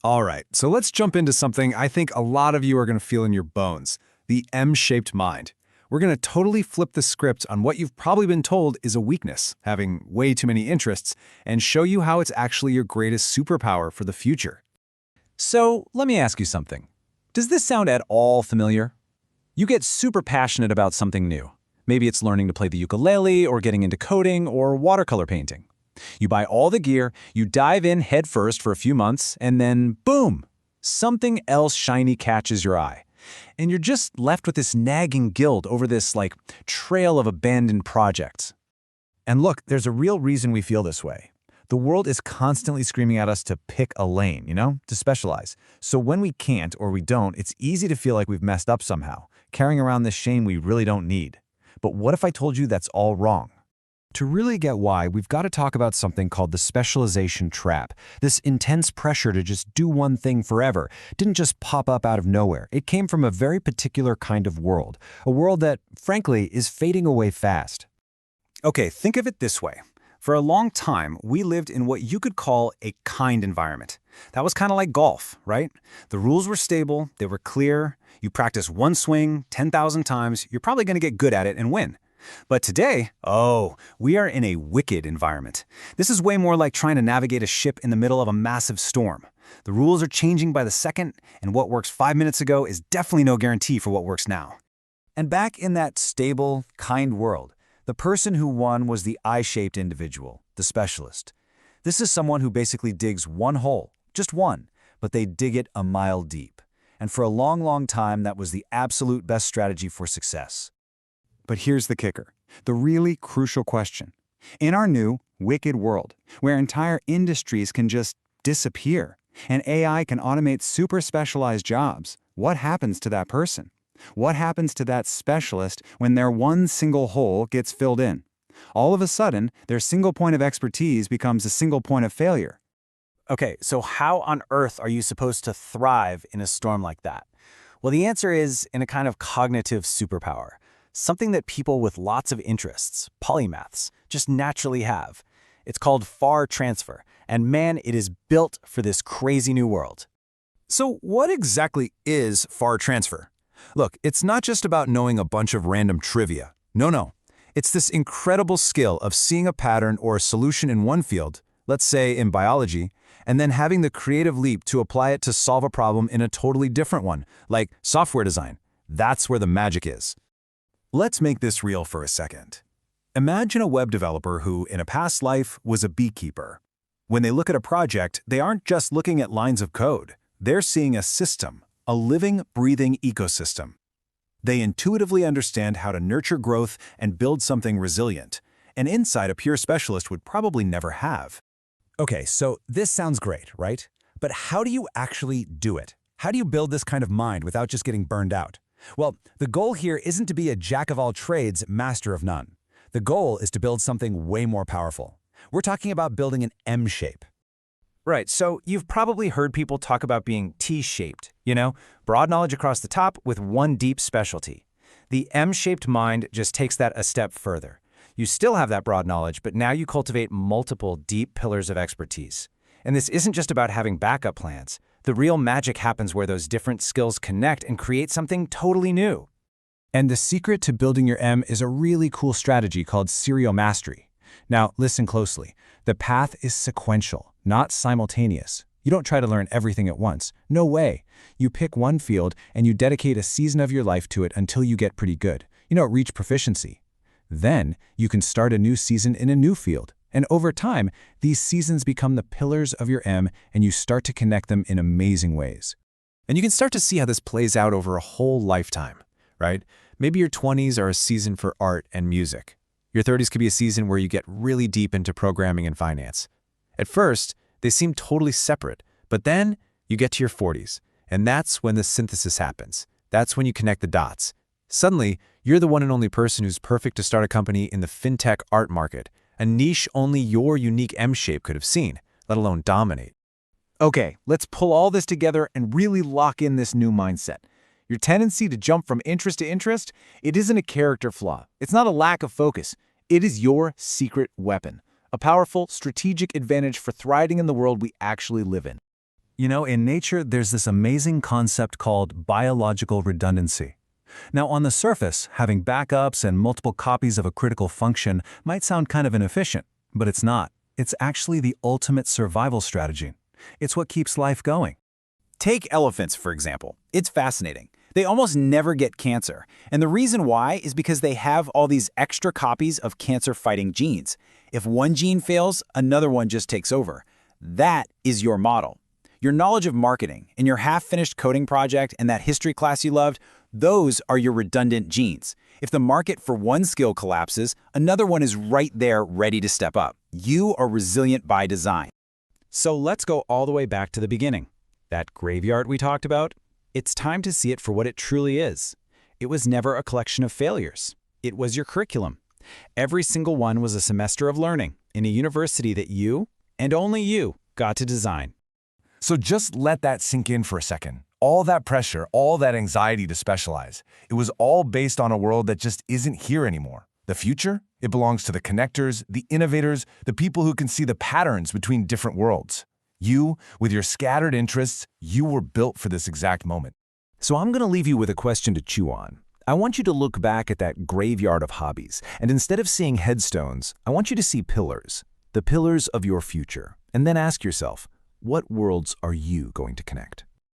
All right, so let's jump into something I think a lot of you are going to feel in your bones, the M-shaped mind. We're going to totally flip the script on what you've probably been told is a weakness, having way too many interests, and show you how it's actually your greatest superpower for the future. So, let me ask you something. Does this sound at all familiar? You get super passionate about something new. Maybe it's learning to play the ukulele, or getting into coding, or watercolor painting. You buy all the gear, you dive in headfirst for a few months, and then boom! Something else shiny catches your eye. And you're just left with this nagging guilt over this, trail of abandoned projects. And look, there's a real reason we feel this way. The world is constantly screaming at us to pick a lane, to specialize. So when we can't or we don't, it's easy to feel like we've messed up somehow, carrying around this shame we really don't need. But what if I told you that's all wrong? To really get why, we've got to talk about something called the specialization trap. This intense pressure to just do one thing forever didn't just pop up out of nowhere. It came from a very particular kind of world, a world that, frankly, is fading away fast. Okay, think of it this way. For a long time, we lived in what you could call a kind environment. That was kind of like golf, right? The rules were stable, they were clear. You practice one swing 10,000 times, you're probably going to get good at it and win. But today, we are in a wicked environment. This is way more like trying to navigate a ship in the middle of a massive storm. The rules are changing by the second, and what works 5 minutes ago is definitely no guarantee for what works now. And back in that stable, kind world, the person who won was the I-shaped individual, the specialist. This is someone who basically digs one hole, just one, but they dig it a mile deep. And for a long, long time, that was the absolute best strategy for success. But here's the kicker, the really crucial question. In our new, wicked world, where entire industries can just disappear, and AI can automate super specialized jobs, what happens to that person? What happens to that specialist when their one single hole gets filled in? All of a sudden, their single point of expertise becomes a single point of failure. Okay, so how on earth are you supposed to thrive in a storm like that? Well, the answer is in a kind of cognitive superpower. Something that people with lots of interests, polymaths, just naturally have. It's called FAR transfer, and man, it is built for this crazy new world. So what exactly is FAR transfer? Look, it's not just about knowing a bunch of random trivia. No. It's this incredible skill of seeing a pattern or a solution in one field, let's say in biology, and then having the creative leap to apply it to solve a problem in a totally different one, like software design. That's where the magic is. Let's make this real for a second. Imagine a web developer who, in a past life, was a beekeeper. When they look at a project, they aren't just looking at lines of code. They're seeing a system, a living, breathing ecosystem. They intuitively understand how to nurture growth and build something resilient, an insight a pure specialist would probably never have. Okay, so this sounds great, right? But how do you actually do it? How do you build this kind of mind without just getting burned out? Well, the goal here isn't to be a jack-of-all-trades, master of none. The goal is to build something way more powerful. We're talking about building an M-shape. Right, so you've probably heard people talk about being T-shaped, broad knowledge across the top with one deep specialty. The M-shaped mind just takes that a step further. You still have that broad knowledge, but now you cultivate multiple deep pillars of expertise. And this isn't just about having backup plans. The real magic happens where those different skills connect and create something totally new. And the secret to building your M is a really cool strategy called serial mastery. Now, listen closely. The path is sequential, not simultaneous. You don't try to learn everything at once. No way. You pick one field and you dedicate a season of your life to it until you get pretty good. Reach proficiency. Then, you can start a new season in a new field. And over time, these seasons become the pillars of your M, and you start to connect them in amazing ways. And you can start to see how this plays out over a whole lifetime, right? Maybe your 20s are a season for art and music. Your 30s could be a season where you get really deep into programming and finance. At first, they seem totally separate, but then you get to your 40s, and that's when the synthesis happens. That's when you connect the dots. Suddenly, you're the one and only person who's perfect to start a company in the fintech art market, a niche only your unique M-shape could have seen, let alone dominate. Okay, let's pull all this together and really lock in this new mindset. Your tendency to jump from interest to interest, it isn't a character flaw. It's not a lack of focus. It is your secret weapon, a powerful, strategic advantage for thriving in the world we actually live in. You know, in nature, there's this amazing concept called biological redundancy. Now, on the surface, having backups and multiple copies of a critical function might sound kind of inefficient, but it's not. It's actually the ultimate survival strategy. It's what keeps life going. Take elephants, for example. It's fascinating. They almost never get cancer, and the reason why is because they have all these extra copies of cancer-fighting genes. If one gene fails, another one just takes over. That is your model. Your knowledge of marketing and your half-finished coding project and that history class you loved, those are your redundant genes. If the market for one skill collapses, another one is right there ready to step up. You are resilient by design. So let's go all the way back to the beginning. That graveyard we talked about, it's time to see it for what it truly is. It was never a collection of failures. It was your curriculum. Every single one was a semester of learning in a university that you, and only you, got to design. So just let that sink in for a second. All that pressure, all that anxiety to specialize, it was all based on a world that just isn't here anymore. The future? It belongs to the connectors, the innovators, the people who can see the patterns between different worlds. You, with your scattered interests, you were built for this exact moment. So I'm going to leave you with a question to chew on. I want you to look back at that graveyard of hobbies, and instead of seeing headstones, I want you to see pillars, the pillars of your future, and then ask yourself, what worlds are you going to connect?